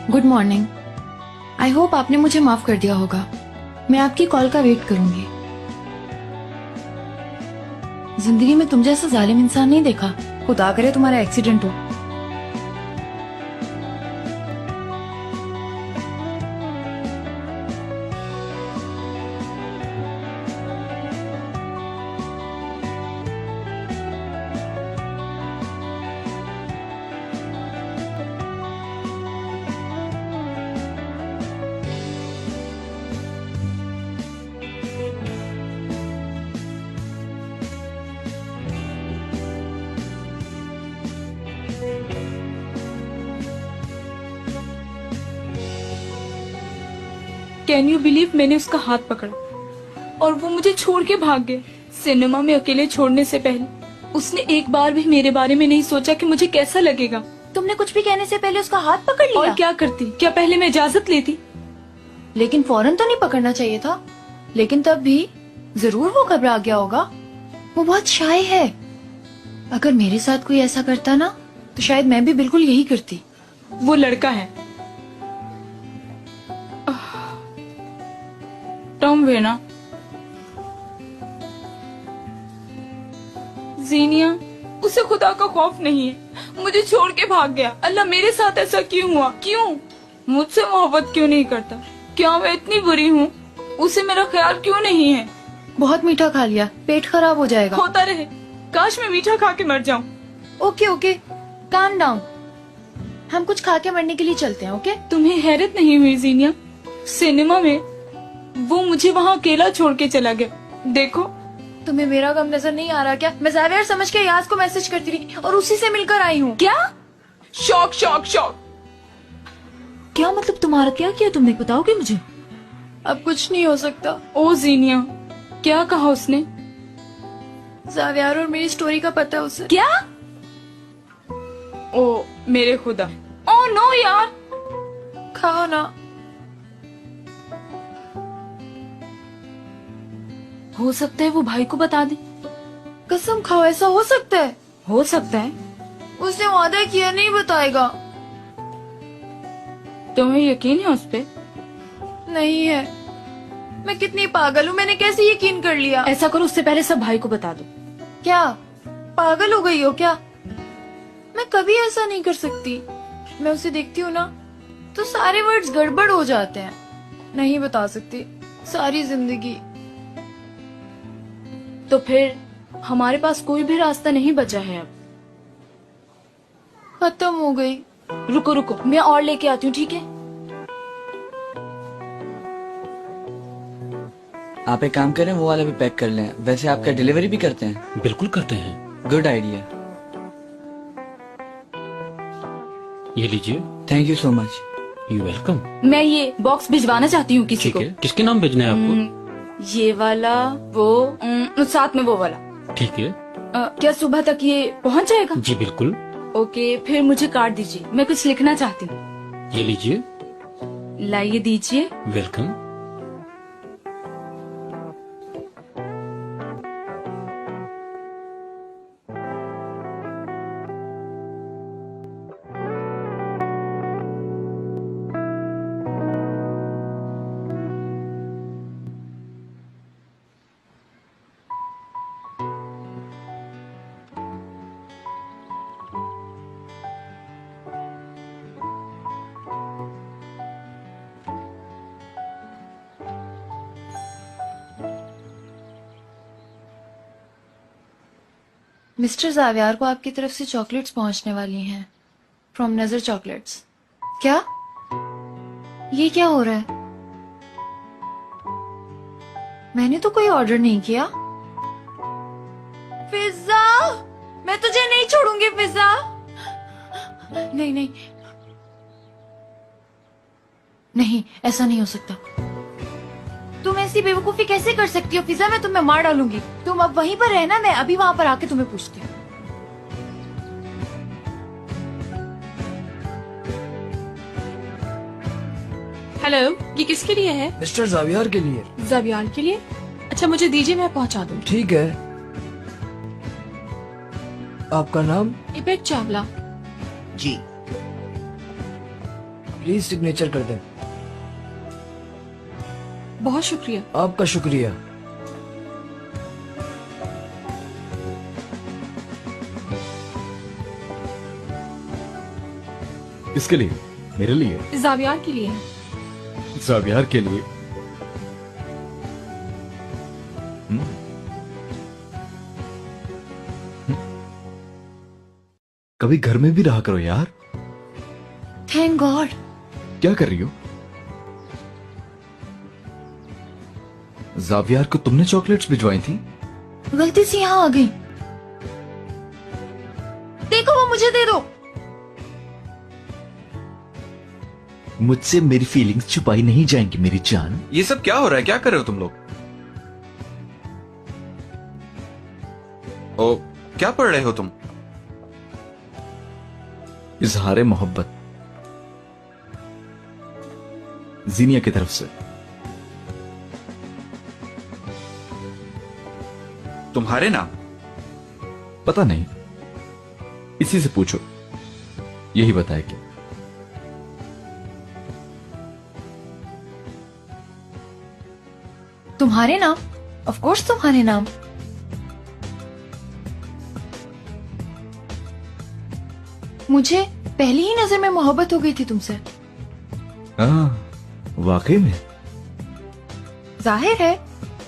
Good morning. I hope आपने मुझे माफ कर दिया होगा। मैं आपकी कॉल का वेट करूंगी। जिंदगी में तुम जैसा जालिम इंसान नहीं देखा। खुदा करे तुम्हारा एक्सीडेंट हो। कैन यू बिलीव, मैंने उसका हाथ पकड़ा और वो मुझे छोड़ के भाग गया। सिनेमा में अकेले छोड़ने से पहले उसने एक बार भी मेरे बारे में नहीं सोचा कि मुझे कैसा लगेगा। तुमने कुछ भी कहने से पहले उसका हाथ पकड़ लिया। और क्या करती? क्या पहले मैं इजाजत लेती? लेकिन फौरन तो नहीं पकड़ना चाहिए था। लेकिन तब भी जरूर वो घबरा गया होगा। वो बहुत शाय है। अगर मेरे साथ कोई ऐसा करता ना तो शायद मैं भी बिल्कुल यही करती। वो लड़का है टॉम वेना। जीनिया, उसे खुदा का खौफ नहीं है। मुझे छोड़ के भाग गया। अल्लाह, मेरे साथ ऐसा क्यों हुआ? क्यों? मुझसे मोहब्बत क्यों नहीं करता? क्या मैं इतनी बुरी हूँ? उसे मेरा ख्याल क्यों नहीं है? बहुत मीठा खा लिया, पेट खराब हो जाएगा। होता रहे, काश मैं मीठा खा के मर जाऊं। Okay okay, calm down. हम कुछ खा के मरने के लिए चलते हैं। ओके? तुम्हें हैरत नहीं हुई जीनिया? सिनेमा में वो मुझे वहाँ अकेला छोड़ के चला गया। देखो, तुम्हें मेरा गम नजर नहीं आ रहा क्या? मैं ज़ावियर समझ के यास को मैसेज करती रही और उसी से मिलकर आई हूँ। क्या? शौक शौक शौक। क्या मतलब तुम्हारा? क्या किया तुमने? बताओगे मुझे? अब कुछ नहीं हो सकता। ओ जीनिया, क्या कहा उसने? ज़ावियर और मेरी स्टोरी का पता है उसे। क्या? ओ मेरे खुदा। ओ नो यार। खाओ ना। हो सकता है वो भाई को बता दे। कसम खाओ, ऐसा हो सकता है? हो सकता है। उसने वादा किया नहीं बताएगा। तुम्हें यकीन है उस पे? नहीं है। मैं कितनी पागल हूँ, मैंने कैसे यकीन कर लिया? ऐसा करो, उससे पहले सब भाई को बता दो। क्या पागल हो गई हो क्या? मैं कभी ऐसा नहीं कर सकती। मैं उसे देखती हूँ ना तो सारे वर्ड्स गड़बड़ हो जाते हैं। नहीं बता सकती सारी जिंदगी। तो फिर हमारे पास कोई भी रास्ता नहीं बचा है अब। खत्म हो गई। रुको रुको, मैं और लेके आती हूँ, ठीक है? आप एक काम करें, वो वाला भी पैक कर लें। वैसे आप क्या डिलीवरी भी करते हैं? बिल्कुल करते हैं। Good idea. ये लीजिए। Thank you so much. You welcome. मैं ये बॉक्स भिजवाना चाहती हूँ किसी ठीक को। है, किसके नाम भेजना है आपको? ये वाला, वो साथ में वो वाला। ठीक है क्या सुबह तक ये पहुँच जाएगा? जी बिल्कुल। ओके, फिर मुझे कार्ड दीजिए, मैं कुछ लिखना चाहती हूँ। ये लीजिए। लाइए, दीजिए। वेलकम। मिस्टर ज़ावियर को आपकी तरफ से चॉकलेट्स पहुंचने वाली हैं फ्रॉम नजर चॉकलेट्स। क्या? ये क्या हो रहा है? मैंने तो कोई ऑर्डर नहीं किया। पिज्जा! मैं तुझे नहीं छोड़ूंगी पिज्जा। नहीं नहीं नहीं, ऐसा नहीं हो सकता। तुम ऐसी बेवकूफी कैसे कर सकती हो? पिज्जा मैं तुम्हें मार डालूंगी। तुम अब वहीं पर रहना, मैं अभी वहां पर आके तुम्हें पूछती हूँ। हेलो, ये किसके लिए है? मिस्टर ज़ावियर के लिए। ज़ावियर के लिए? अच्छा, मुझे दीजिए, मैं पहुंचा दूँ। ठीक है। आपका नाम? इपेक चावला। जी। प्लीज सिग्नेचर कर दें। बहुत शुक्रिया। आपका शुक्रिया। किसके लिए? मेरे लिए? जावियार के लिए। जावियार के लिए? कभी घर में भी रहा करो यार। Thank God. क्या कर रही हो? जावियार को तुमने चॉकलेट्स भिजवाई थी? गलती से यहाँ आ गई। देखो वो मुझे दे दो। मुझसे मेरी फीलिंग्स छुपाई नहीं जाएंगी मेरी जान। ये सब क्या हो रहा है? क्या कर रहे हो तुम लोग? ओ, क्या पढ़ रहे हो तुम? इजहार मोहब्बत जीनिया की तरफ से। तुम्हारे नाम? पता नहीं, इसी से पूछो, यही बताएगी। तुम्हारे नाम? ऑफ कोर्स तुम्हारे नाम। मुझे पहली ही नजर में मोहब्बत हो गई थी तुमसे। वाकई में? जाहिर है,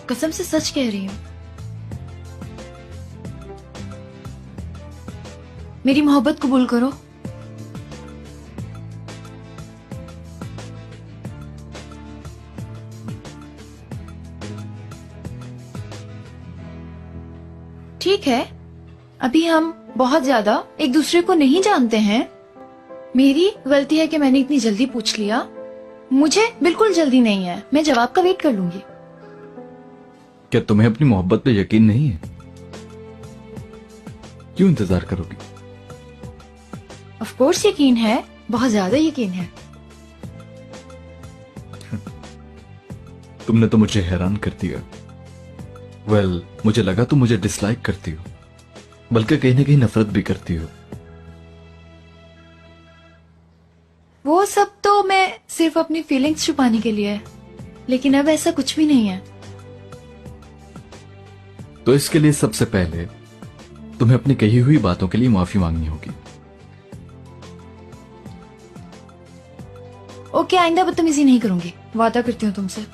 कसम से सच कह रही हूँ। मेरी मोहब्बत कबूल करो। ठीक है, अभी हम बहुत ज्यादा एक दूसरे को नहीं जानते हैं। मेरी गलती है कि मैंने इतनी जल्दी पूछ लिया। मुझे बिल्कुल जल्दी नहीं है, मैं जवाब का वेट कर लूंगी। क्या तुम्हें अपनी मोहब्बत पे यकीन नहीं है? क्यों इंतजार करोगी? ऑफ कोर्स यकीन है, बहुत ज्यादा यकीन है। तुमने तो मुझे हैरान कर दिया। वेल, मुझे लगा तुम मुझे डिसलाइक करती हो, बल्कि कहीं ना कहीं नफरत भी करती हो। वो सब तो मैं सिर्फ अपनी फीलिंग्स छुपाने के लिए है, लेकिन अब ऐसा कुछ भी नहीं है। तो इसके लिए सबसे पहले तुम्हें अपनी कही हुई बातों के लिए माफी मांगनी होगी। ओके, आइंदा बदतमीजी नहीं करूंगी, वादा करती हूँ तुमसे।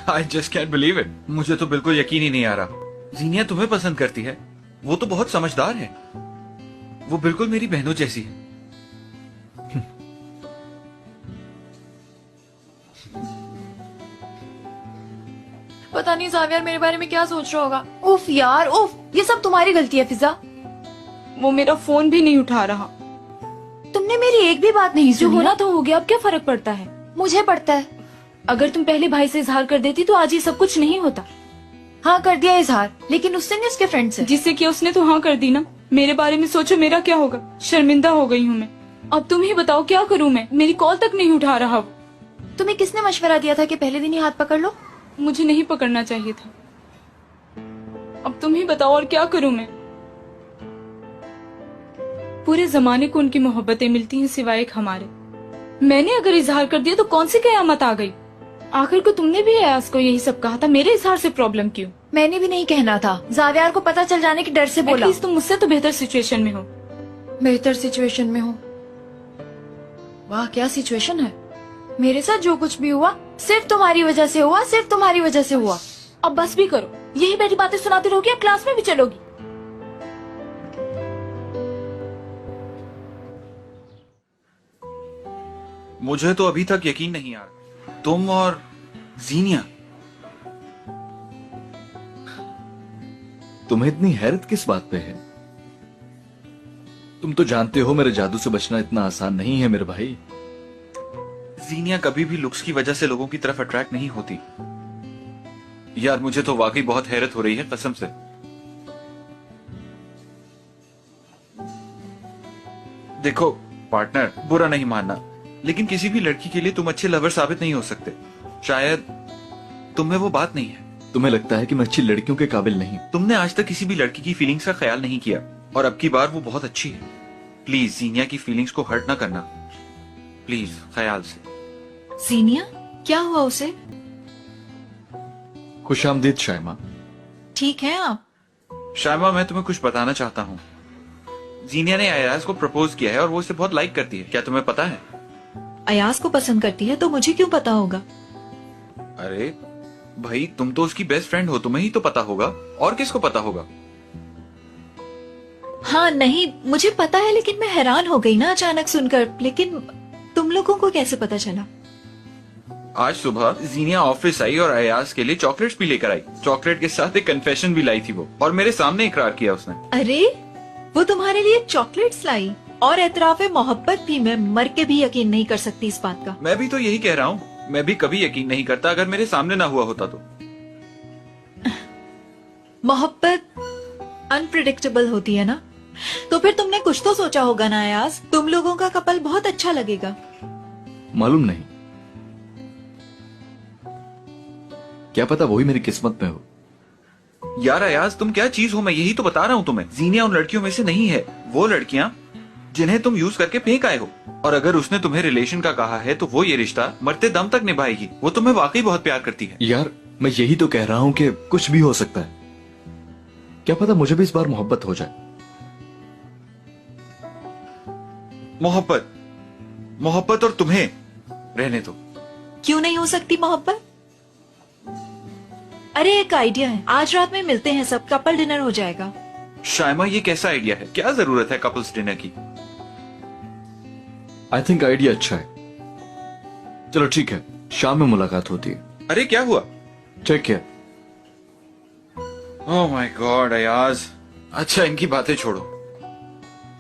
I just can't believe it. मुझे तो बिल्कुल यकीन ही नहीं आ रहा। जीनिया तुम्हें पसंद करती है। वो तो बहुत समझदार है। वो बिल्कुल मेरी बहनों जैसी है। पता नहीं जावियर मेरे बारे में क्या सोच रहा होगा। उफ यार उफ, ये सब तुम्हारी गलती है फिजा। वो मेरा फोन भी नहीं उठा रहा। तुमने मेरी एक भी बात नहीं जो सुनी। होना तो हो गया, अब क्या फर्क पड़ता है? मुझे पड़ता है। अगर तुम पहले भाई से इजहार कर देती तो आज ये सब कुछ नहीं होता। हाँ कर दिया इजहार, लेकिन उससे नहीं उसके फ्रेंड से। जिससे किया उसने तो हाँ कर दी ना। मेरे बारे में सोचो, मेरा क्या होगा? शर्मिंदा हो गई हूँ मैं। अब तुम ही बताओ क्या करूँ मैं? मेरी कॉल तक नहीं उठा रहा वो। तुम्हें किसने मशवरा दिया था कि पहले दिन ही हाथ पकड़ लो? मुझे नहीं पकड़ना चाहिए था। अब तुम ही बताओ और क्या करूँ मैं? पूरे जमाने को उनकी मोहब्बतें मिलती हैं सिवाय एक हमारे। मैंने अगर इजहार कर दिया तो कौन सी कयामत आ गई? आखिर को तुमने भी अयाज को यही सब कहा था, मेरे इजहार से प्रॉब्लम क्यों? मैंने भी नहीं कहना था, जावियार को पता चल जाने के डर से बोला। एटलीस्ट तुम मुझसे तो बेहतर सिचुएशन में हो। बेहतर सिचुएशन में हूँ? वाह क्या सिचुएशन है। मेरे साथ जो कुछ भी हुआ सिर्फ तुम्हारी वजह से हुआ, सिर्फ तुम्हारी वजह से हुआ। अब बस भी करो, यही बैठी बातें सुनाती रहोगी या क्लास में भी चलोगी? मुझे तो अभी तक यकीन नहीं आ रहा। तुम और जीनिया। तुम्हें इतनी हैरत किस बात पे है? तुम तो जानते हो मेरे जादू से बचना इतना आसान नहीं है मेरे भाई। जीनिया कभी भी लुक्स की वजह से लोगों की तरफ अट्रैक्ट नहीं होती। यार मुझे तो वाकई बहुत हैरत हो रही है, कसम से। देखो पार्टनर, बुरा नहीं मानना, लेकिन किसी भी लड़की के लिए तुम अच्छे लवर साबित नहीं हो सकते। शायद तुम में वो बात नहीं है। तुम्हें लगता है कि मैं अच्छी लड़कियों के काबिल नहीं? तुमने आज तक किसी भी लड़की की फीलिंग्स का ख्याल नहीं किया, और अब की बार वो बहुत अच्छी है। प्लीज जीनिया की फीलिंग्स को हर्ट ना करना, प्लीज, ख्याल से। जीनिया, क्या हुआ उसे? खुशामदीद शाइमा। ठीक है आप? शाइमा, मैं तुम्हें कुछ बताना चाहता हूँ। जीनिया ने अयाज को प्रपोज किया है और वो इसे बहुत लाइक करती है। क्या तुम्हें पता है? अयाज को पसंद करती है तो मुझे क्यों पता होगा? अरे भाई, तुम तो उसकी बेस्ट फ्रेंड हो, तुम्हें ही तो पता होगा, और किसको पता होगा? हाँ नहीं, मुझे पता है, लेकिन मैं हैरान हो गई ना अचानक सुनकर। लेकिन तुम लोगों को कैसे पता चला? आज सुबह जीनिया ऑफिस आई और अयाज के लिए चॉकलेट्स भी लेकर आई। चॉकलेट के साथ एक कन्फेशन भी लाई थी वो, और मेरे सामने इकरार किया उसने। अरे, वो तुम्हारे लिए चॉकलेट्स लाई और एतराफे मोहब्बत भी। मैं मर के भी यकीन नहीं कर सकती इस बात का। मैं भी तो यही कह रहा हूँ, मैं भी कभी यकीन नहीं करता अगर मेरे सामने ना हुआ होता तो। मोहब्बत अनप्रिडिक्टेबल होती है ना, तो फिर तुमने कुछ तो सोचा होगा ना अयाज। तुम लोगों का कपल बहुत अच्छा लगेगा। मालूम नहीं, क्या पता वही मेरी किस्मत में हो। यार अयाज, तुम क्या चीज हो, मैं यही तो बता रहा हूँ तुम्हें। जीनिया उन लड़कियों में से नहीं है, वो लड़कियां जिन्हें तुम यूज करके फेंक आए हो। और अगर उसने तुम्हें रिलेशन का कहा है तो वो ये रिश्ता मरते दम तक निभाएगी। वो तुम्हें वाकई बहुत प्यार करती है। यार, मैं यही तो कह रहा हूँ कि कुछ भी हो सकता है। क्या पता मुझे भी इस बार मोहब्बत हो जाए। मोहब्बत, मोहब्बत और तुम्हें रहने दो। क्यों नहीं हो सकती मोहब्बत? अरे एक आइडिया है, आज रात में मिलते हैं सब, कपल डिनर हो जाएगा। शाइमा, ये कैसा आइडिया है? क्या जरूरत है कपल्स डिनर की? आई थिंक आइडिया अच्छा है। चलो ठीक है, शाम में मुलाकात होती है। अरे क्या हुआ? Take care. Oh my god Ayaz. अच्छा, इनकी बातें छोड़ो,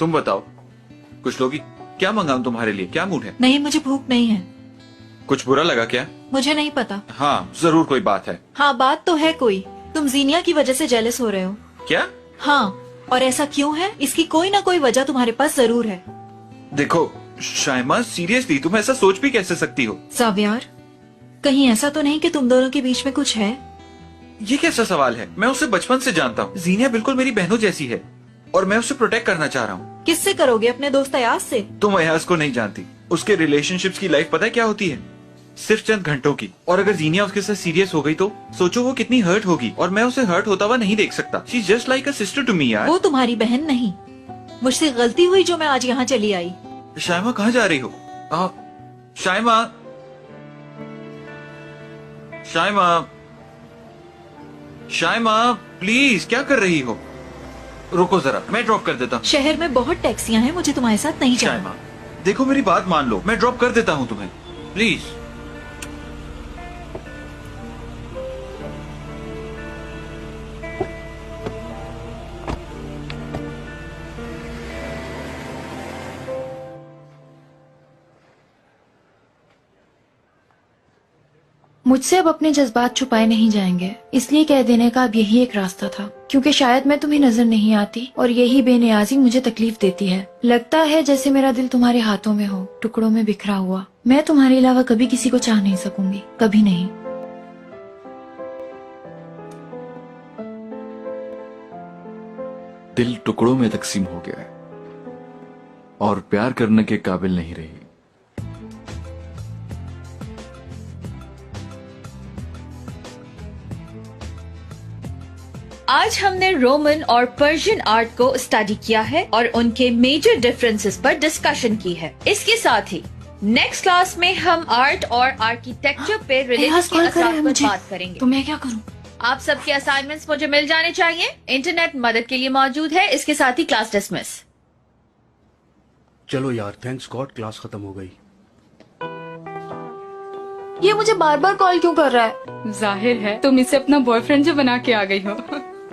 तुम बताओ, कुछ लोगी? क्या मंगाऊं तुम्हारे लिए? क्या मूड है? नहीं, मुझे भूख नहीं है। कुछ बुरा लगा क्या? मुझे नहीं पता। हाँ, जरूर कोई बात है। हाँ, बात तो है कोई। तुम जीनिया की वजह से जेलस हो रहे हो। क्या? हाँ, और ऐसा क्यों है? इसकी कोई ना कोई वजह तुम्हारे पास जरूर है। देखो शाइमा, सीरियसली तुम ऐसा सोच भी कैसे सकती हो? जावियार, कहीं ऐसा तो नहीं कि तुम दोनों के बीच में कुछ है? ये कैसा सवाल है? मैं उसे बचपन से जानता हूँ। जीनिया बिल्कुल मेरी बहनों जैसी है और मैं उसे प्रोटेक्ट करना चाह रहा हूँ। किससे करोगे? अपने दोस्त अयाज से? तुम अयाज को नहीं जानती। उसके रिलेशनशिप्स की लाइफ पता है क्या होती है? सिर्फ चंद घंटों की। और अगर जीनिया उसके साथ सीरियस हो गई तो सोचो वो कितनी हर्ट होगी, और मैं उसे हर्ट होता हुआ नहीं देख सकता। She is just like a sister to me यार। वो तुम्हारी बहन नहीं, मुझसे गलती हुई जो मैं आज यहाँ चली आई। शाइमा, कहाँ जा रही हो? शाइमा, शाइमा, शाइमा, प्लीज, क्या कर रही हो? रुको जरा, मैं ड्रॉप कर देता हूँ। शहर में बहुत टैक्सियां हैं, मुझे तुम्हारे साथ नहीं जाना। शाइमा, देखो मेरी बात मान लो, मैं ड्रॉप कर देता हूँ तुम्हें, प्लीज। मुझसे अब अपने जज्बात छुपाए नहीं जाएंगे, इसलिए कह देने का अब यही एक रास्ता था, क्योंकि शायद मैं तुम्हें नजर नहीं आती और यही बेनियाजी मुझे तकलीफ देती है। लगता है जैसे मेरा दिल तुम्हारे हाथों में हो, टुकड़ों में बिखरा हुआ। मैं तुम्हारे अलावा कभी किसी को चाह नहीं सकूंगी, कभी नहीं। दिल टुकड़ों में तकसीम हो गया है और प्यार करने के काबिल नहीं रही। आज हमने रोमन और पर्शियन आर्ट को स्टडी किया है और उनके मेजर डिफरेंसेस पर डिस्कशन की है। इसके साथ ही नेक्स्ट क्लास में हम आर्ट और आर्किटेक्चर पे रिलेशन के असर पर बात करेंगे। तो मैं क्या करूं? आप सबके असाइनमेंट्स मुझे मिल जाने चाहिए। इंटरनेट मदद के लिए मौजूद है। इसके साथ ही क्लास डिसमिस। चलो यार, थैंक्स गॉड क्लास खत्म हो गई। ये मुझे बार बार कॉल क्यों कर रहा है? जाहिर है तुम इसे अपना बॉयफ्रेंड जो बना के आ गई हो।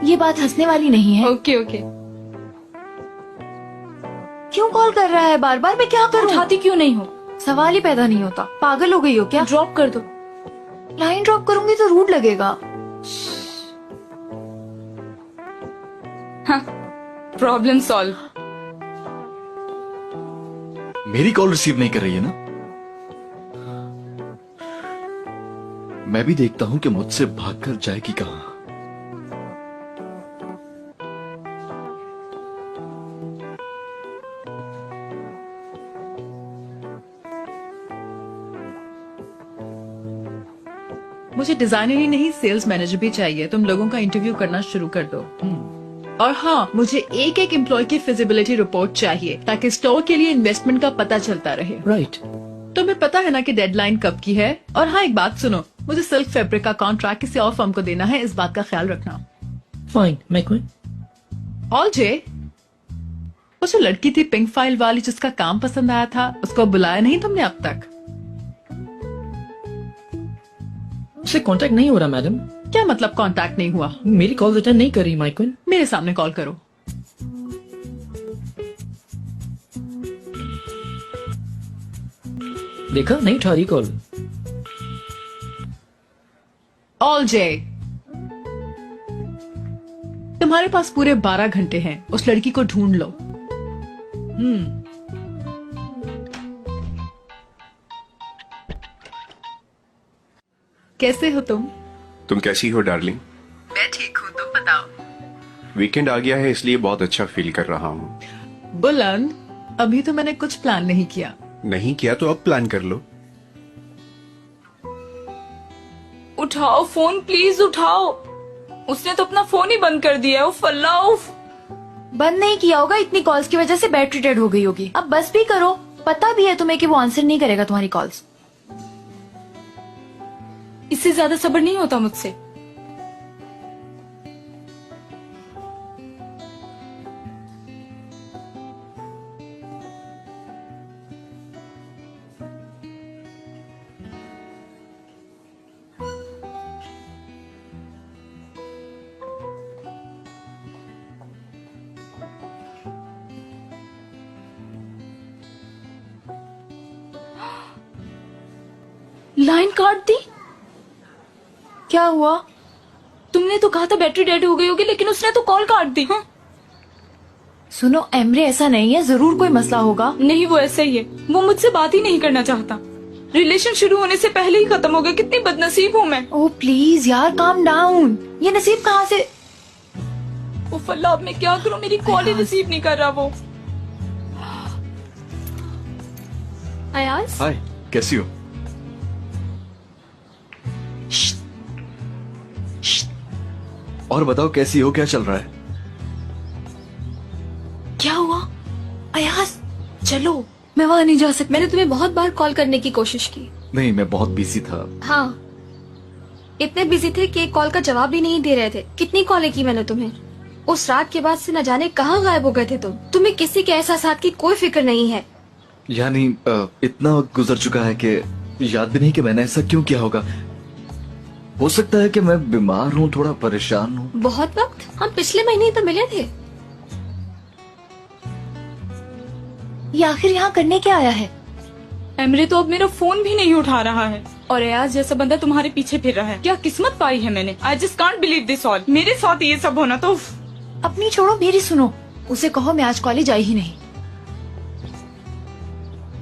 ये बात हंसने वाली नहीं है। Okay okay. क्यों कॉल कर रहा है बार बार? मैं क्या करूं? उठाती क्यों नहीं हो? सवाल ही पैदा नहीं होता। पागल हो गई हो क्या? ड्रॉप कर दो। लाइन ड्रॉप करूंगी तो रूड लगेगा। हाँ, प्रॉब्लम सॉल्व। मेरी कॉल रिसीव नहीं कर रही है ना? मैं भी देखता हूं कि मुझसे भागकर जाएगी कहां। मुझे डिजाइनर ही नहीं सेल्स मैनेजर भी चाहिए। तुम लोगों का इंटरव्यू करना शुरू कर दो। और हाँ, मुझे एक एक एम्प्लॉय की फिजिबिलिटी रिपोर्ट चाहिए ताकि स्टोर के लिए इन्वेस्टमेंट का पता चलता रहे। राइट। तुम्हें पता है ना कि डेडलाइन कब की है। और हाँ, एक बात सुनो, मुझे सिल्क फैब्रिक का कॉन्ट्रैक्ट किसी और फर्म को देना है, इस बात का ख्याल रखना। फाइन, मैं कोई ऑल जे, वो जो लड़की थी पिंक फाइल वाली जिसका काम पसंद आया था, उसको बुलाया नहीं तुमने अब तक? उससे कांटेक्ट नहीं हो रहा मैडम। क्या मतलब कांटेक्ट नहीं हुआ? मेरी कॉल रिटर्न नहीं कर रही माइकन। मेरे सामने कॉल करो। देखा, नहीं उठा रही कॉल। ऑल जे, तुम्हारे पास पूरे 12 घंटे हैं, उस लड़की को ढूंढ लो। कैसे हो तुम? तुम कैसी हो डार्लिंग? मैं ठीक हूँ, तुम बताओ। वीकेंड आ गया है इसलिए बहुत अच्छा फील कर रहा हूँ। बुलंद, अभी तो मैंने कुछ प्लान नहीं किया। नहीं किया तो अब प्लान कर लो। उठाओ फोन, प्लीज उठाओ। उसने तो अपना फोन ही बंद कर दिया है। उफ अल्लाह, उफ। बंद नहीं किया होगा, इतनी कॉल्स की वजह से बैटरी डेड हो गई होगी। अब बस भी करो, पता भी है तुम्हें कि वो आंसर नहीं करेगा तुम्हारी कॉल्स। इससे ज्यादा सब्र नहीं होता मुझसे। लाइन काट दी? क्या हुआ? तुमने तो कहा था बैटरी डेड हो गई होगी, लेकिन उसने तो कॉल काट दी। हाँ? सुनो एमरे, ऐसा नहीं है, जरूर कोई मसला होगा। नहीं, वो ऐसा ही है। वो मुझसे बात ही नहीं करना चाहता। रिलेशन शुरू होने से पहले ही खत्म हो गया। कितनी बदनसीब हूँ मैं। ओह प्लीज यार, काम डाउन। ये नसीब कहाँ से? उफ अल्लाह, अब मैं क्या करूँ? मेरी कॉल ही रिसीव नहीं कर रहा वो। अयाज, हाय, कैसी हो? और बताओ कैसी हो, क्या चल रहा है? क्या हुआ? अयाज चलो, मैं वहां नहीं जा सकती। मैंने तुम्हें बहुत बार कॉल करने की कोशिश की। नहीं, मैं बहुत बिजी था। हाँ, इतने बिजी थे कि एक कॉल का जवाब भी नहीं दे रहे थे। कितनी कॉलें की मैंने तुम्हें। उस रात के बाद से न जाने कहाँ गायब हो गए थे तुम। तुम्हें किसी के एहसासात की कोई फिक्र नहीं है। यानी इतना वक्त गुजर चुका है कि याद भी नहीं कि मैंने ऐसा क्यों किया होगा। हो सकता है कि मैं बीमार हूँ, थोड़ा परेशान हूँ। बहुत वक्त? हम पिछले महीने ही तो मिले थे। ये आखिर यहाँ करने क्या आया है? एमरे तो अब मेरा फोन भी नहीं उठा रहा है और अयाज जैसा बंदा तुम्हारे पीछे फिर रहा है। क्या किस्मत पाई है मैंने। I just can't believe this all. मेरे साथ ये सब होना तो। अपनी छोड़ो, मेरी सुनो। उसे कहो मैं आज कॉलेज आई ही नहीं।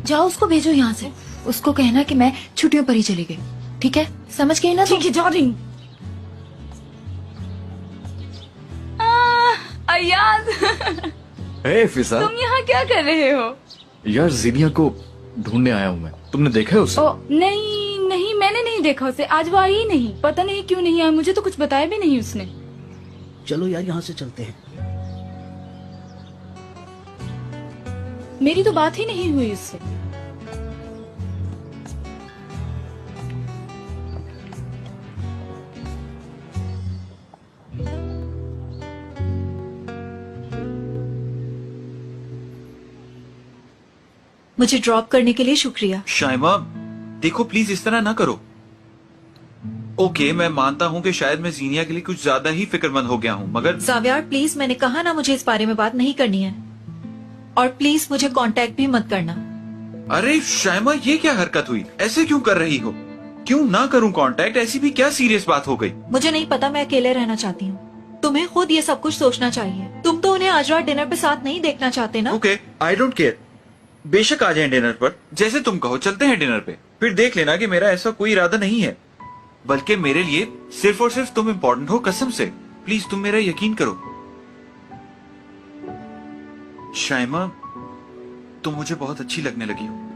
जाओ, उसको भेजो यहाँ से। उसको कहना कि मैं छुट्टियों पर ही चली गई। ठीक है, समझ गई ना? ठीक है, जा रही हूँ। अयाज, हे फिजा, तुम यहाँ क्या कर रहे हो? यार जीनिया को ढूंढने आया हूँ मैं। तुमने देखा है उसे? नहीं नहीं, मैंने नहीं देखा उसे। आज वो आई ही नहीं। पता नहीं क्यों नहीं आया। मुझे तो कुछ बताया भी नहीं उसने। चलो यार, यहाँ से चलते हैं। मेरी तो बात ही नहीं हुई उससे। मुझे ड्रॉप करने के लिए शुक्रिया। शाइमा, देखो प्लीज इस तरह ना करो। ओके, मैं मानता हूँ कि शायद मैं जीनिया के लिए कुछ ज्यादा ही फिक्रमंद हो गया हूँ, मगर जावियार प्लीज, मैंने कहा ना मुझे इस बारे में बात नहीं करनी है। और प्लीज मुझे कांटेक्ट भी मत करना। अरे शाइमा, ये क्या हरकत हुई? ऐसे क्यों कर रही हो? क्यों ना करूँ कांटेक्ट? ऐसी भी क्या सीरियस बात हो गई? मुझे नहीं पता, मैं अकेले रहना चाहती हूँ। तुम्हें खुद ये सब कुछ सोचना चाहिए। तुम तो उन्हें आज रात डिनर पे साथ नहीं देखना चाहते ना? Okay, I don't care. बेशक आ जाएं डिनर पर, जैसे तुम कहो चलते हैं डिनर पे। फिर देख लेना कि मेरा ऐसा कोई इरादा नहीं है, बल्कि मेरे लिए सिर्फ और सिर्फ तुम इम्पोर्टेंट हो, कसम से। प्लीज तुम मेरा यकीन करो। शाइमा, तुम मुझे बहुत अच्छी लगने लगी हो।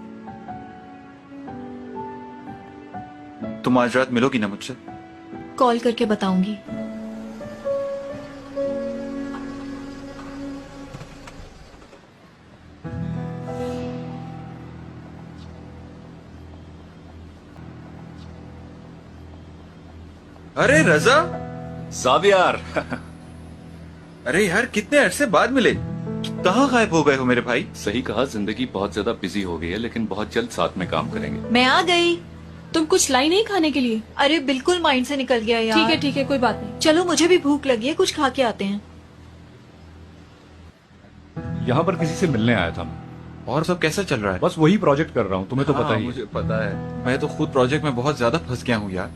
तुम आज रात मिलोगी ना मुझसे? कॉल करके बताऊंगी। अरे रजा, जावियर। अरे यार कितने अरसे बाद मिले, कहाँ गायब हो गए हो मेरे भाई? सही कहा, जिंदगी बहुत ज्यादा बिजी हो गई है, लेकिन बहुत जल्द साथ में काम करेंगे। मैं आ गई। तुम कुछ लाई नहीं खाने के लिए? अरे बिल्कुल माइंड से निकल गया यार। ठीक है कोई बात नहीं। चलो मुझे भी भूख लगी है, कुछ खा के आते हैं। यहाँ पर किसी से मिलने आया था मैं। और सब कैसा चल रहा है? बस वही प्रोजेक्ट कर रहा हूँ, तुम्हें तो हाँ, पता ही है। मुझे पता है, मैं तो खुद प्रोजेक्ट में बहुत ज्यादा फंस गया हूँ यार।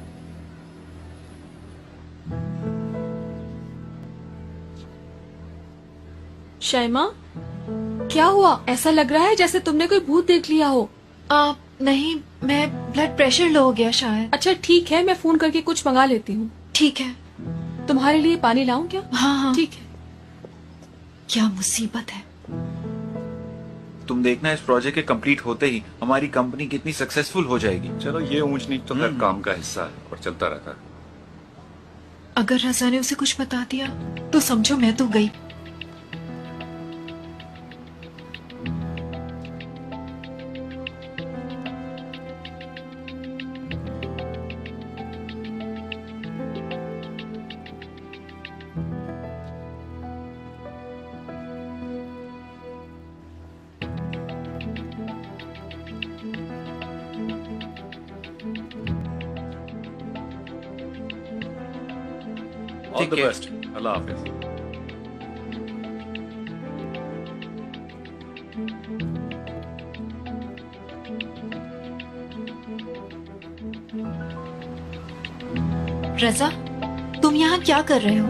शाइमा, क्या हुआ? ऐसा लग रहा है जैसे तुमने कोई भूत देख लिया हो। नहीं, मैं ब्लड प्रेशर लो हो गया शायद। अच्छा ठीक है, मैं फोन करके कुछ मंगा लेती हूँ। ठीक है। तुम्हारे लिए पानी लाऊं क्या? हाँ। ठीक है। क्या मुसीबत है। तुम देखना, इस प्रोजेक्ट के कंप्लीट होते ही हमारी कंपनी कितनी सक्सेसफुल हो जाएगी। चलो, ये ऊंच नीच तो हर काम का हिस्सा है और चलता रहता है। अगर रजा ने उसे कुछ बता दिया तो समझो मैं तो गई। All the best. अल्लाह हाफिज। रजा, तुम यहाँ क्या कर रहे हो?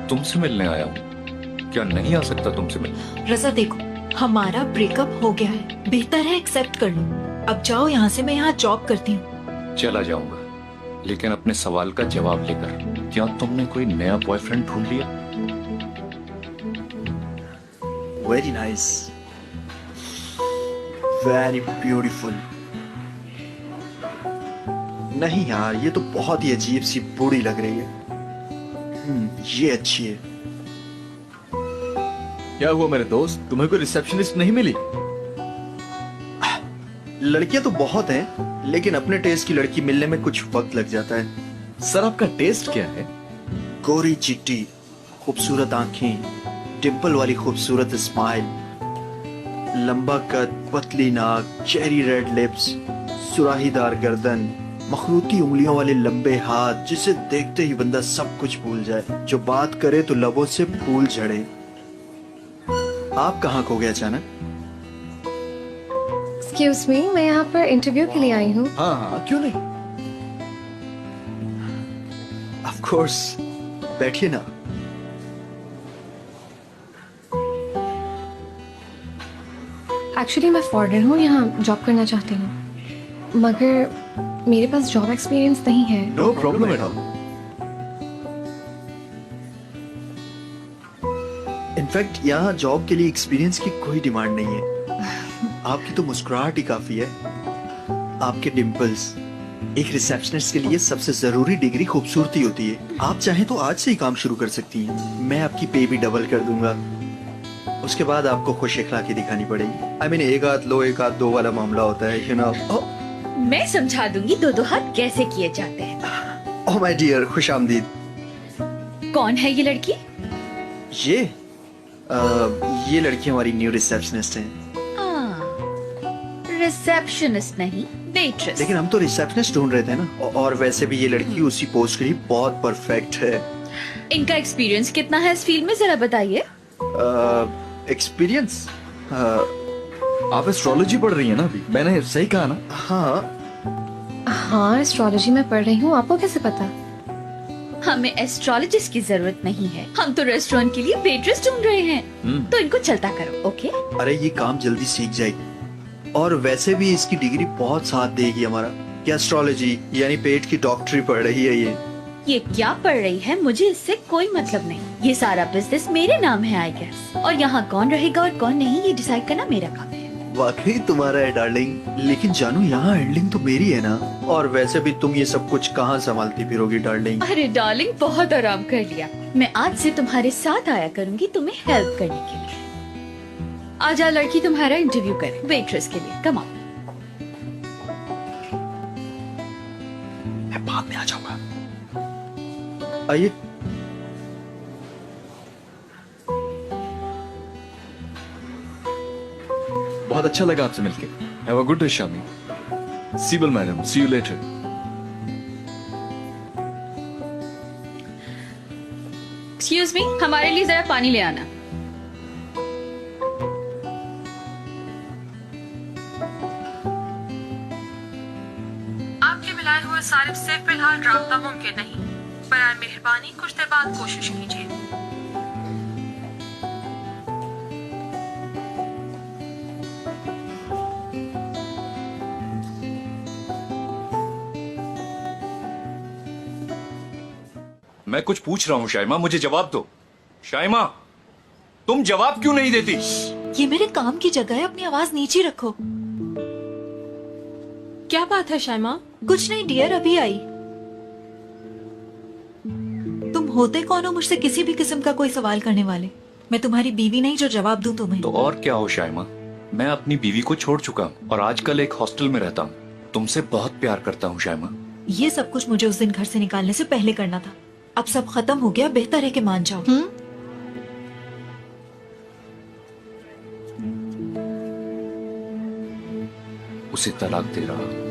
तुमसे मिलने आया हूँ। क्या नहीं आ सकता तुमसे मिलने? रजा देखो, हमारा ब्रेकअप हो गया है, बेहतर है एक्सेप्ट कर लो। अब जाओ यहाँ से, मैं यहाँ जॉब करती हूँ। चला जाऊंगा, लेकिन अपने सवाल का जवाब लेकर। क्या तुमने कोई नया बॉयफ्रेंड ढूंढ लिया? Very nice, very beautiful. नहीं यार, ये तो बहुत ही अजीब सी बूढ़ी लग रही है। ये अच्छी है। क्या हुआ मेरे दोस्त, तुम्हें कोई रिसेप्शनिस्ट नहीं मिली? लड़कियां तो बहुत हैं, लेकिन अपने टेस्ट की लड़की मिलने में कुछ वक्त लग जाता है। सर, आपका टेस्ट क्या है? गोरी चिट्टी, खूबसूरत आंखें, डिंपल वाली खूबसूरत स्माइल, लंबा कद, पतली नाक, चेरी रेड लिप्स, सुराहीदार गर्दन, मखरूती उंगलियों वाले लंबे हाथ, जिसे देखते ही बंदा सब कुछ भूल जाए, जो बात करे तो लबों से फूल झड़े। आप कहाँ खो गए अचानक? एक्सक्यूज मी, मैं यहाँ पर इंटरव्यू के लिए आई हूँ। हाँ हाँ, क्यों नहीं। ऑफ कोर्स, बैठिए ना। एक्चुअली मैं फॉरेनर हूँ, यहाँ जॉब करना चाहती हूँ, मगर मेरे पास जॉब एक्सपीरियंस नहीं है। No problem at all. In fact यहाँ जॉब के लिए एक्सपीरियंस की कोई डिमांड नहीं है। आपकी तो मुस्कुराहट ही काफी है, आपके डिंपल्स। एक रिसेप्शनिस्ट के लिए सबसे जरूरी डिग्री खूबसूरती होती है। आप चाहें तो आज से ही काम शुरू कर सकती हैं। मैं आपकी पे भी डबल कर दूंगा। उसके बाद आपको खुश इखलाकी दिखानी पड़ेगी। I mean, एक हाथ लो एक हाथ दो वाला मामला होता है, you know। मैं समझा दूंगी दो हाथ कैसे किए जाते हैं। ओह माय डियर, खुश आमदीद। कौन है ये लड़की? ये लड़की हमारी न्यू रिसेप्शनिस्ट है। रिसेप्शनिस्ट नहीं, वेट्रेस। लेकिन हम तो रिसेप्शनिस्ट ढूंढ रहे थे ना। और वैसे भी ये लड़की उसी पोस्ट के लिए बहुत परफेक्ट है। इनका एक्सपीरियंस कितना है इस फील्ड में, जरा बताइए। एक्सपीरियंस? आप एस्ट्रोलॉजी पढ़ रही है ना अभी? मैंने सही कहा ना? हाँ, एस्ट्रोलॉजी में पढ़ रही हूँ। आपको कैसे पता? हमें एस्ट्रोलॉजिस्ट की जरूरत नहीं है, हम तो रेस्टोरेंट के लिए वेट्रेस ढूंढ रहे हैं। तो इनको चलता करो, ओके? अरे ये काम जल्दी सीख जाएगी। और वैसे भी इसकी डिग्री बहुत साथ देगी हमारा। गैस्ट्रोलॉजी यानी पेट की डॉक्टरी पढ़ रही है ये क्या पढ़ रही है, मुझे इससे कोई मतलब नहीं। ये सारा बिजनेस मेरे नाम है आई गेस, और यहाँ कौन रहेगा और कौन नहीं ये डिसाइड करना मेरा काम है। वाकई तुम्हारा है डार्लिंग, लेकिन जानू यहाँ हैंडलिंग तो मेरी है ना। और वैसे भी तुम ये सब कुछ कहाँ संभालती फिरोगी डार्लिंग। अरे डार्लिंग बहुत आराम कर लिया, मैं आज से तुम्हारे साथ आया करूंगी तुम्हें हेल्प करने के लिए। आजा लड़की तुम्हारा इंटरव्यू करे वेट्रेस के लिए, कम ऑन। मैं बाद में आ जाऊंगा। आइए। बहुत अच्छा लगा आपसे मिलके। Have a good day Shami. Sibal madam, see you later. Excuse me, हमारे लिए जरा पानी ले आना। आपके मिलाए हुए सारिफ से फिलहाल राब्ता मुमकिन नहीं, बराए मेहरबानी कुछ देर बाद कोशिश कीजिए। मैं कुछ पूछ रहा हूँ शाइमा, मुझे जवाब दो। शाइमा, तुम जवाब क्यों नहीं देती? ये मेरे काम की जगह है, अपनी आवाज नीचे रखो। क्या बात है शाइमा? कुछ नहीं डियर, अभी आई। तुम होते कौन हो मुझसे किसी भी किस्म का कोई सवाल करने वाले? मैं तुम्हारी बीवी नहीं जो जवाब दूं तुम्हें। तो और क्या हो शाइमा, मैं अपनी बीवी को छोड़ चुका हूँ और आजकल एक हॉस्टल में रहता हूँ। तुमसे बहुत प्यार करता हूँ शाइमा। ये सब कुछ मुझे उस दिन घर से निकालने से पहले करना था। अब सब खत्म हो गया, बेहतर है कि मान जाओ। उसे तलाक दे रहा हूँ।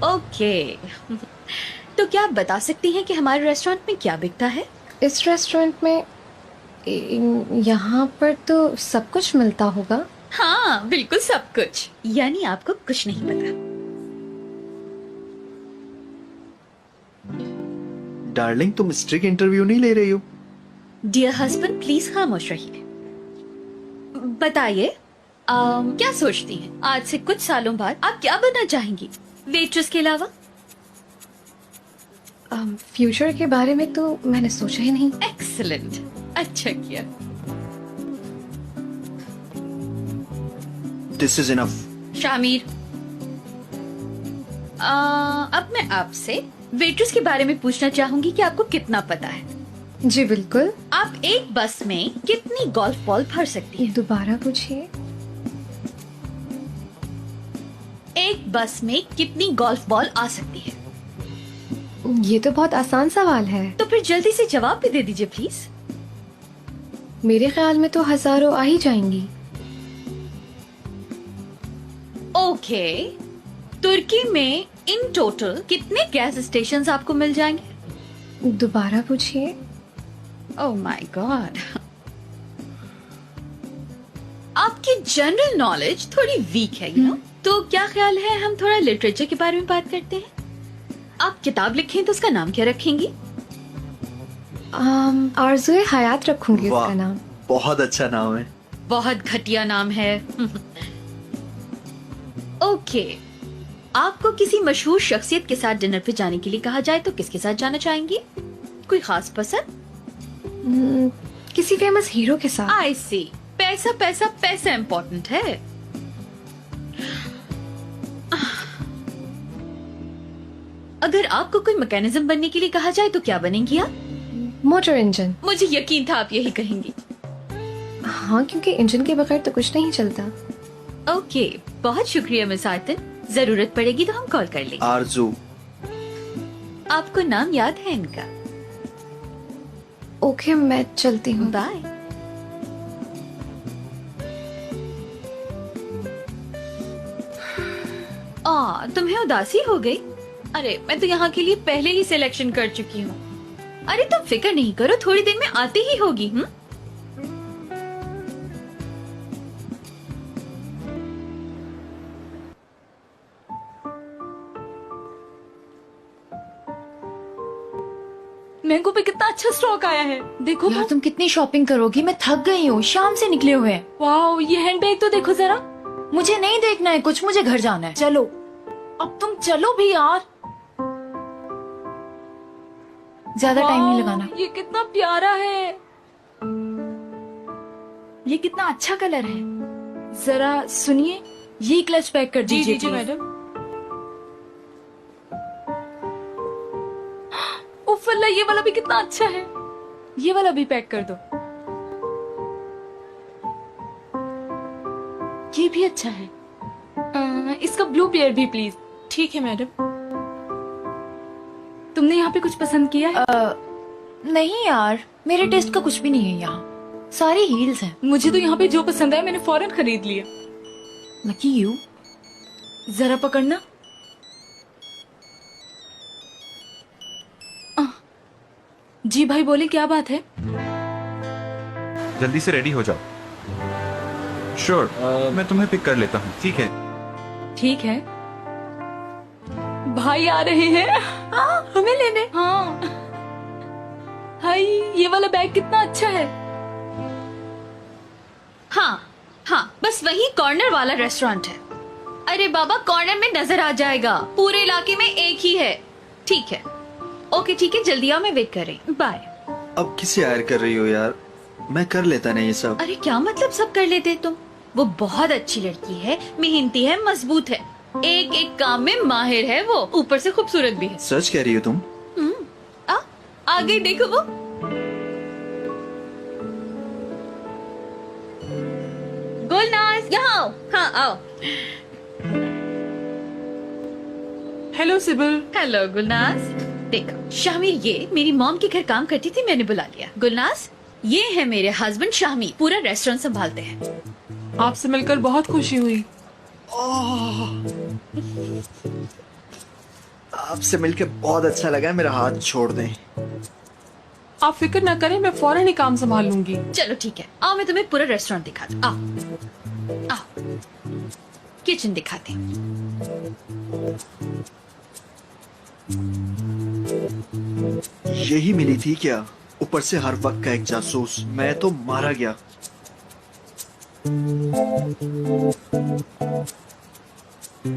ओके तो क्या आप बता सकती हैं कि हमारे रेस्टोरेंट में क्या बिकता है? इस रेस्टोरेंट में यहाँ पर तो सब कुछ मिलता होगा। हाँ बिल्कुल सब कुछ, यानी आपको कुछ नहीं पता। डार्लिंग तुम स्ट्रिक्ट इंटरव्यू नहीं ले रही हो? डियर हस्बैंड प्लीज खामोश रहिए। बताइए क्या सोचती हैं आज से कुछ सालों बाद आप क्या बनना चाहेंगी वेट्रेस के अलावा? फ्यूचर के बारे में तो मैंने सोचा ही नहीं। एक्सीलेंट, अच्छा किया। This is enough. शामिर, अब मैं आपसे वेट्रेस के बारे में पूछना चाहूंगी कि आपको कितना पता है? जी बिल्कुल। आप एक बस में कितनी गोल्फ बॉल भर सकती हैं? दोबारा पूछिए। एक बस में कितनी गोल्फ बॉल आ सकती है? ये तो बहुत आसान सवाल है। तो फिर जल्दी से जवाब भी दे दीजिए प्लीज। मेरे ख्याल में तो हजारों आ ही जाएंगी। ओके, तुर्की में इन टोटल कितने गैस स्टेशंस आपको मिल जाएंगे? दोबारा पूछिए। ओह माय गॉड, आपकी जनरल नॉलेज थोड़ी वीक है यू नो। तो क्या ख्याल है हम थोड़ा लिटरेचर के बारे में बात करते हैं? आप किताब लिखें तो उसका नाम क्या रखेंगी? आरज़ुए हयात रखूंगी उसका नाम। बहुत अच्छा नाम है। बहुत घटिया नाम है। ओके, आपको किसी मशहूर शख्सियत के साथ डिनर पे जाने के लिए कहा जाए तो किसके साथ जाना चाहेंगी? कोई खास पसंद? किसी फेमस हीरो के साथ। आई सी, पैसा पैसा पैसा इम्पोर्टेंट है। अगर आपको कोई मैकेनिज्म बनने के लिए कहा जाए तो क्या बनेंगी आप? Motor engine. मुझे यकीन था आप यही कहेंगी। हाँ, क्योंकि इंजन के बगैर तो कुछ नहीं चलता। ओके, बहुत शुक्रिया मिस आयतन। जरूरत पड़ेगी तो हम कॉल कर लेंगे। आरजू। आपको नाम याद है इनका? ओके, मैं चलती हूँ। बाय। तुम्हें उदासी हो गई? अरे मैं तो यहाँ के लिए पहले ही सिलेक्शन कर चुकी हूँ। अरे तुम फिक्र नहीं करो, थोड़ी देर में आती ही होगी। मैंगो पे कितना अच्छा स्टॉक आया है, देखो यार तो। तुम कितनी शॉपिंग करोगी, मैं थक गई हूँ, शाम से निकले हुए हैं। वाओ, ये हैंडबैग तो देखो जरा। मुझे नहीं देखना है कुछ, मुझे घर जाना है। चलो, अब तुम चलो भी यार। ज्यादा टाइम नहीं वाओ, लगाना। ये कितना प्यारा है, ये कितना अच्छा कलर है। जरा सुनिए, ये क्लच पैक कर दीजिए जी please। मैडम। उफ अल्लाह, ये वाला भी कितना अच्छा है, ये वाला भी पैक कर दो। ये भी अच्छा है, इसका ब्लू पेयर भी प्लीज। ठीक है मैडम। तुमने यहाँ पे कुछ पसंद किया है? नहीं यार, मेरे टेस्ट का कुछ भी नहीं है यहाँ, सारी हील्स हैं। मुझे तो यहाँ पे जो पसंद आया मैंने फौरन खरीद लिया। Lucky you. जरा पकड़ना। जी भाई बोले, क्या बात है? जल्दी से रेडी हो जाओ। श्योर, मैं तुम्हें पिक कर लेता हूँ, ठीक है? ठीक है। भाई आ रहे हैं। हमें लेने। हाँ। हाय, ये वाला बैग कितना अच्छा है। हाँ हाँ, बस वही कॉर्नर वाला रेस्टोरेंट है। अरे बाबा, कॉर्नर में नजर आ जाएगा, पूरे इलाके में एक ही है। ठीक है, ओके ठीक है, जल्दी आओ, मैं वेट कर रही हूँ। बाय। अब किसे हायर कर रही हो यार, मैं कर लेता नहीं ये सब। अरे क्या मतलब सब कर लेते तुम? वो बहुत अच्छी लड़की है, मेहनती है, मजबूत है, एक एक काम में माहिर है, वो ऊपर से खूबसूरत भी है। सच कह रही हो तुम? आ गई, देखो वो। गुलनाज, यहाँ आओ। हाँ आओ। Hello CIBIL. हेलो गुलनाज। देखो शामिर, ये मेरी मॉम के घर काम करती थी, मैंने बुला लिया। गुलनाज, ये है मेरे हस्बैंड शामिर, पूरा रेस्टोरेंट संभालते हैं। आपसे मिलकर बहुत खुशी हुई। आपसे मिलके बहुत अच्छा लगा, मेरा हाथ छोड़ दें। आप फिक्र न करें, मैं फौरन ही काम संभाल लूंगी। चलो ठीक है, आओ मैं तुम्हें पूरा रेस्टोरेंट दिखा दूं। आओ आओ, किचन दिखाते हैं। यही मिली थी क्या? ऊपर से हर वक्त का एक जासूस, मैं तो मारा गया।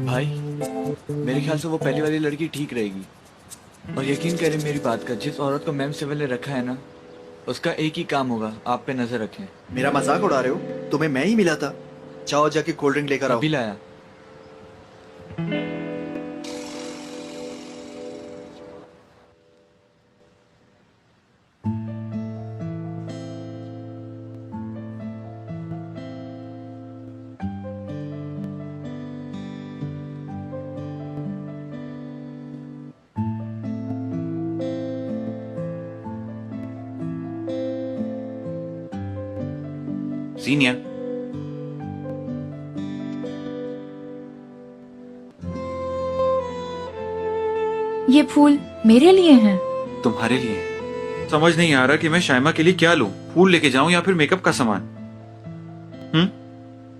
भाई, मेरे ख्याल से वो पहली वाली लड़की ठीक रहेगी। और यकीन करें मेरी बात का, जिस औरत को मैम सिविल ने रखा है ना, उसका एक ही काम होगा, आप पे नजर रखें। मेरा मजाक उड़ा रहे हो? तुम्हें मैं ही मिला था। जाओ जाके कोल्ड ड्रिंक लेकर आओ। अभी लाया। सीनिया, ये फूल मेरे लिए हैं। तुम्हारे लिए। समझ नहीं आ रहा कि मैं शाइमा के लिए क्या लूं, फूल लेके जाऊं या फिर मेकअप का सामान।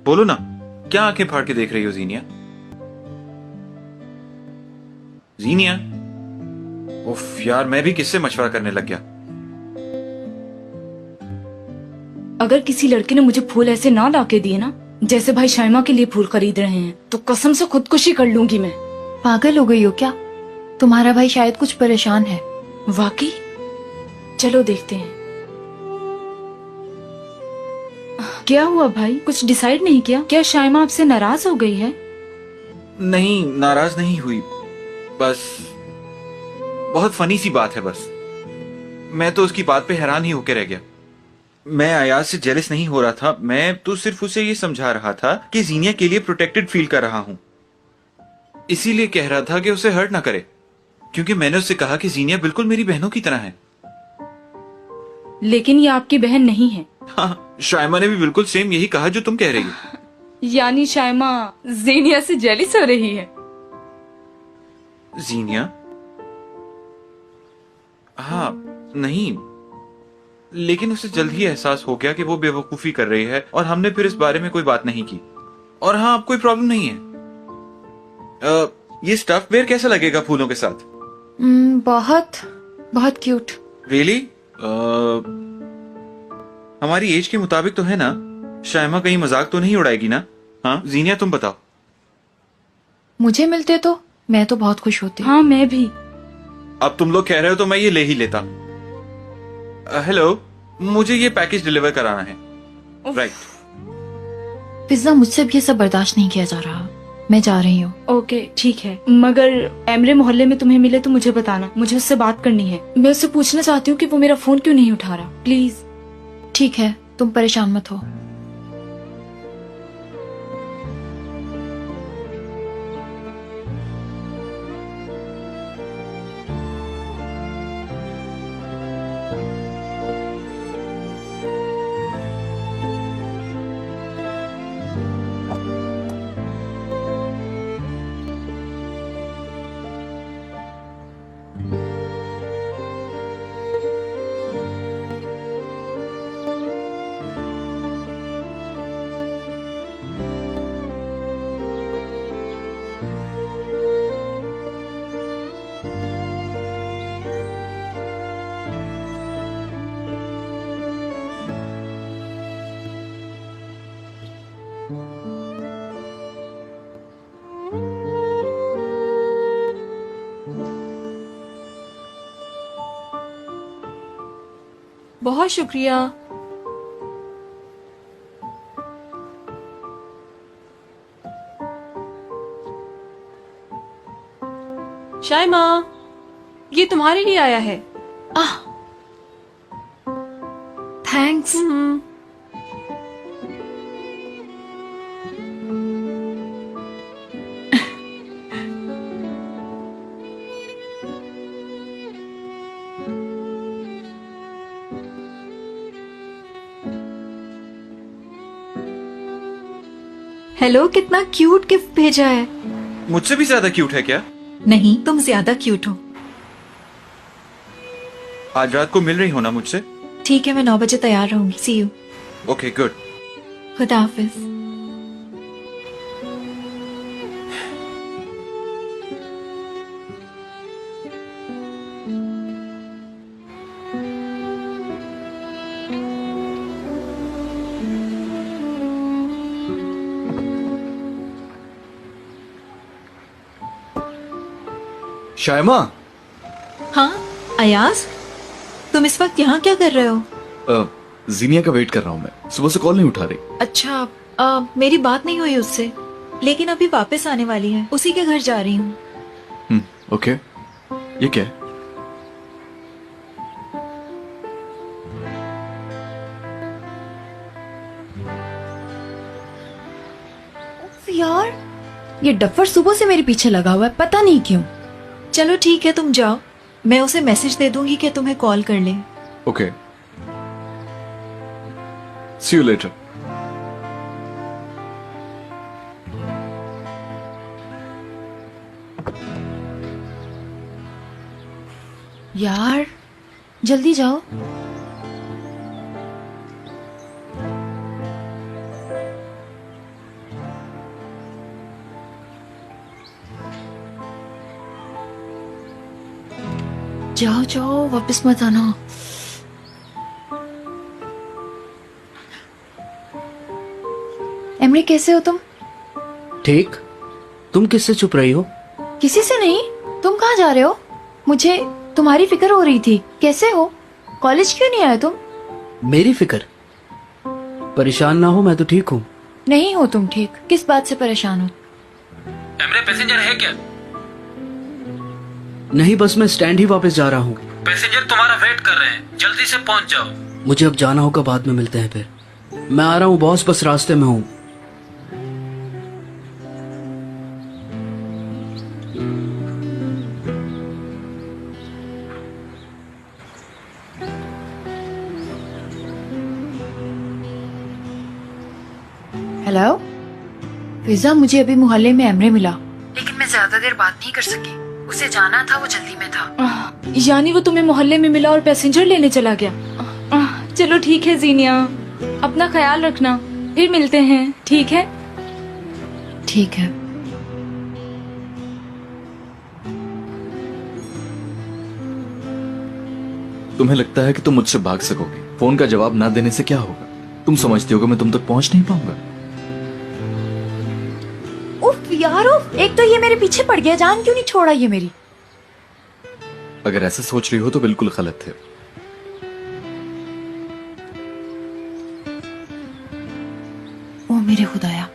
बोलो ना, क्या आंखें फाड़ के देख रही हो जीनिया? जीनिया, उफ यार, मैं भी किससे मशवरा करने लग गया। अगर किसी लड़के ने मुझे फूल ऐसे ना लाके दिए ना, जैसे भाई शाइमा के लिए फूल खरीद रहे हैं, तो कसम से खुदकुशी कर लूंगी मैं। पागल हो गई हो क्या? तुम्हारा भाई शायद कुछ परेशान है। वाकई? चलो देखते हैं। क्या हुआ भाई, कुछ डिसाइड नहीं किया? क्या शाइमा आपसे नाराज हो गई है? नहीं, नाराज नहीं हुई, बस बहुत फनी सी बात है बस। मैं तो उसकी बात पे हैरान ही होकर रह गया। मैं अयाज से जेलस नहीं हो रहा था, मैं तो सिर्फ उसे ये समझा रहा था कि जीनिया के लिए प्रोटेक्टेड फील कर रहा हूं। इसीलिए कह रहा था कि उसे हर्ट ना करे, क्योंकि मैंने उससे कहा कि जीनिया बिल्कुल मेरी बहनों की तरह है। लेकिन ये आपकी बहन नहीं है। हाँ, शाइमा ने भी बिल्कुल सेम यही कहा जो तुम कह रही हो। यानी शाइमा जीनिया से जेलिस हो रही है? जीनिया? हाँ, नहीं, लेकिन उसे जल्द ही एहसास हो गया कि वो बेवकूफी कर रही है और हमने फिर इस बारे में कोई बात नहीं की। और हाँ, अब कोई प्रॉब्लम नहीं है। ये स्टफ बेयर कैसा लगेगा फूलों के साथ? बहुत बहुत क्यूट। रियली? हमारी एज के मुताबिक तो है ना? शायमा कहीं मजाक तो नहीं उड़ाएगी ना? हाँ जीनिया तुम बताओ। मुझे मिलते तो मैं तो बहुत खुश होती। हाँ मैं भी। अब तुम लोग कह रहे हो तो मैं ये ले ही लेता। हेलो, मुझे ये पैकेज डिलीवर कराना है। राइट। पिज्जा मुझसे भी ये सब बर्दाश्त नहीं किया जा रहा। मैं जा रही हूँ। ओके ठीक है, मगर एमरे मोहल्ले में तुम्हें मिले तो मुझे बताना, मुझे उससे बात करनी है। मैं उससे पूछना चाहती हूँ कि वो मेरा फोन क्यों नहीं उठा रहा। प्लीज। ठीक है, तुम परेशान मत हो। बहुत शुक्रिया। शाइमा, ये तुम्हारे लिए आया है। थैंक्स। हेलो, कितना क्यूट गिफ्ट भेजा है। मुझसे भी ज्यादा क्यूट है क्या? नहीं, तुम ज्यादा क्यूट हो। आज रात को मिल रही हो ना मुझसे? ठीक है, मैं 9 बजे तैयार रहूंगी। सी यू। Okay good. खुदा हाफिज। शायमा। हाँ अयाज, तुम इस वक्त यहाँ क्या कर रहे हो? जीनिया का वेट कर रहा हूँ मैं, सुबह से कॉल नहीं उठा रही। अच्छा, मेरी बात नहीं हुई उससे, लेकिन अभी वापस आने वाली है, उसी के घर जा रही हूँ। ओके। ये क्या है? यार, ये डफर सुबह से मेरे पीछे लगा हुआ है, पता नहीं क्यों। चलो ठीक है, तुम जाओ, मैं उसे मैसेज दे दूंगी कि तुम्हें कॉल कर ले। Okay, see you later. यार जल्दी जाओ। जाओ जाओ, वापस मत आना। एमरी, कैसे हो तुम? ठीक। तुम किससे छुप रही हो? किसी से नहीं। तुम कहाँ जा रहे हो? मुझे तुम्हारी फिक्र हो रही थी। कैसे हो? कॉलेज क्यों नहीं आए तुम? मेरी फिक्र? परेशान ना हो, मैं तो ठीक हूँ। नहीं हो तुम ठीक? किस बात से परेशान हो? एमरे, पैसेंजर है क्या? नहीं, बस मैं स्टैंड ही वापस जा रहा हूँ। पैसेंजर तुम्हारा वेट कर रहे हैं, जल्दी से पहुंच जाओ। मुझे अब जाना होगा, बाद में मिलते हैं फिर। मैं आ रहा हूँ बॉस, बस रास्ते में हूँ। हेलो फिजा, मुझे अभी मोहल्ले में एमरे मिला, लेकिन मैं ज्यादा देर बात नहीं कर सकी। उसे जाना था, वो जल्दी में था। यानी वो तुम्हें मोहल्ले में मिला और पैसेंजर लेने चला गया। चलो ठीक है जीनिया, अपना ख्याल रखना, फिर मिलते हैं। ठीक है? ठीक है। तुम्हें लगता है कि तुम मुझसे भाग सकोगे। फोन का जवाब ना देने से क्या होगा? तुम समझती हो कि मैं तुम तक पहुंच नहीं पाऊंगा। उफ यार उफ, एक तो ये मेरे पीछे पड़ गया, जान क्यों नहीं छोड़ा ये मेरी। अगर ऐसा सोच रही हो तो बिल्कुल गलत है। ओ मेरे खुदाया,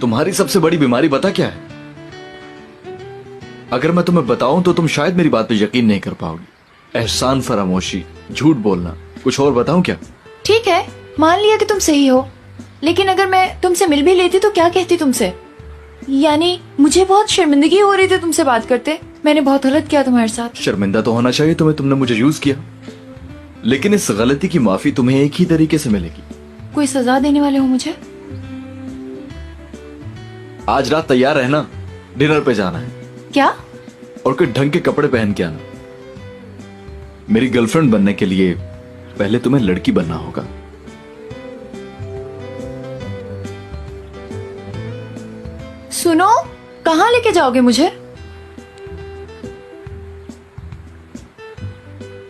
तुम्हारी सबसे बड़ी बीमारी बता क्या है? अगर मैं तुम्हें बताऊं तो तुम शायद मेरी बात पे यकीन नहीं कर पाओगी। एहसान फरामोशी, झूठ बोलना, कुछ और बताऊं क्या? ठीक है, मान लिया कि तुम सही हो, लेकिन अगर मैं तुमसे मिल भी लेती तो क्या कहती तुमसे? यानी मुझे बहुत शर्मिंदगी हो रही थी तुमसे बात करते। मैंने बहुत गलत किया तुम्हारे साथ। शर्मिंदा तो होना चाहिए तुम्हें, तुमने मुझे यूज किया, लेकिन इस गलती की माफी तुम्हें एक ही तरीके से मिलेगी। कोई सजा देने वाले हो मुझे? आज रात तैयार रहना, डिनर पे जाना है। क्या? और कोई ढंग के कपड़े पहन के आना। मेरी गर्लफ्रेंड बनने के लिए पहले तुम्हें लड़की बनना होगा। सुनो, कहाँ लेके जाओगे मुझे?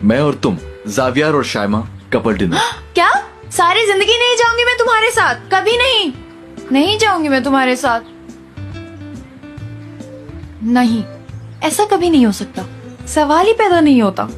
मैं और तुम, जावियर और शाइमा, कपल डिनर। क्या? सारी जिंदगी नहीं जाऊंगी मैं तुम्हारे साथ? कभी नहीं, नहीं जाऊंगी मैं तुम्हारे साथ। नहीं, ऐसा कभी नहीं हो सकता, सवाल ही पैदा नहीं होता।